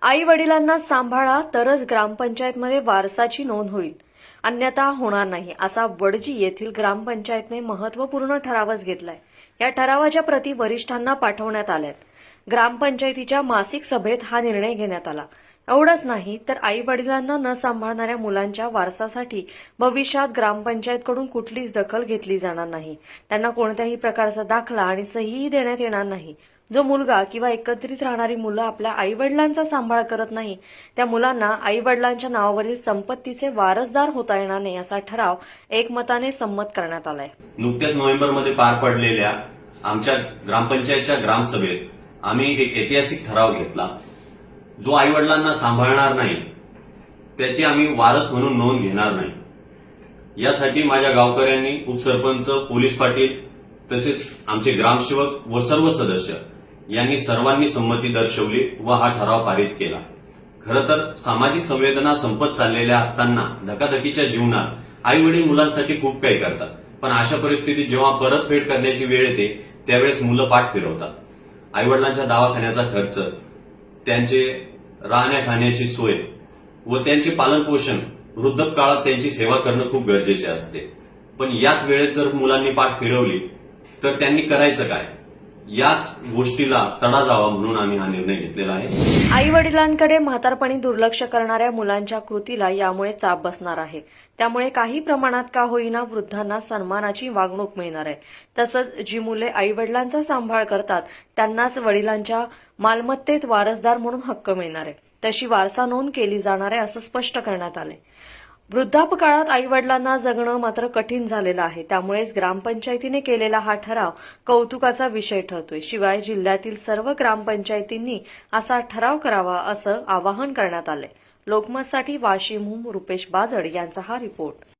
आई वडिलांना सांभाळा तरच ग्रामपंचायतमध्ये वारसाची नोंद होईल, अन्यथा होणार नाही, असा वडजी येथील ग्रामपंचायतने महत्त्वपूर्ण ठरावच घेतलाय। या ठरावाच्या प्रती वरिष्ठांना पाठवण्यात आल्यात। ग्रामपंचायतीच्या मासिक सभेत हा निर्णय घेण्यात आला। एवढंच नाही तर आई वडिलांना न सांभाळणाऱ्या मुलांच्या वारसासाठी भविष्यात ग्रामपंचायतकडून कुठलीच दखल घेतली जाणार नाही। त्यांना कोणत्याही प्रकारचा दाखला आणि सहीही देण्यात येणार नाही। जो मुलगा किंवा एकत्रित राहणारी मुलं आपल्या आईवडिलांचा सांभाळ करत नाही, त्या मुलांना आईवडिलांच्या नावावरील संपत्तीचे वारसदार होता येणार नाही, असा ठराव एकमताने संमत करण्यात आलाय। नुकत्याच नोव्हेंबरमध्ये पार पडलेल्या आमच्या ग्रामपंचायतच्या ग्रामसभेत आम्ही एक ऐतिहासिक ठराव घेतला। जो आईवडिलांना सांभाळणार नाही त्याची आम्ही वारस म्हणून नोंद घेणार नाही। यासाठी माझ्या गावकऱ्यांनी, उपसरपंच, पोलीस पाटील तसेच आमचे ग्रामसेवक व सर्व सदस्य यांनी सर्वांनी संमती दर्शवली व हा ठराव पारित केला। खरं तर सामाजिक संवेदना संपत चाललेल्या असताना धकाधकीच्या जीवनात आई वडील मुलांसाठी खूप काही करतात, पण अशा परिस्थितीत जेव्हा परतफेड करण्याची वेळ येते त्यावेळेस मुलं पाठ फिरवतात। आई वडिलांच्या दवाखान्याचा खर्च, त्यांचे राहण्या खाण्याची सोय व त्यांचे पालनपोषण, वृद्धकाळात त्यांची सेवा करणं खूप गरजेचे असते। पण याच वेळेत जर मुलांनी पाठ फिरवली तर त्यांनी करायचं काय, याच गोष्टीला तडा जावा म्हणून आम्ही हा निर्णय घेतलेला आहे। आई वडिलांकडे म्हातारपणी दुर्लक्ष करणाऱ्या मुलांच्या कृतीला यामुळे चाप बसणार आहे। त्यामुळे काही प्रमाणात का होईना वृद्धांना सन्मानाची वागणूक मिळणार आहे। तसंच जी मुले आई वडिलांचा सांभाळ करतात त्यांनाच वडिलांच्या मालमत्तेत वारसदार म्हणून हक्क मिळणार आहे। तशी वारसा नोंद केली जाणार आहे, असं स्पष्ट करण्यात आलंय। वृद्धापकाळात आई वडिलांना जगणं मात्र कठीण झालेलं आहे। त्यामुळेच ग्रामपंचायतीने केलेला हा ठराव कौतुकाचा विषय ठरतोय। शिवाय जिल्ह्यातील सर्व ग्रामपंचायतींनी असा ठराव करावा असं आवाहन करण्यात आलंय। लोकमतसाठी वाशिमहून रुपेश बाजड यांचा हा रिपोर्ट।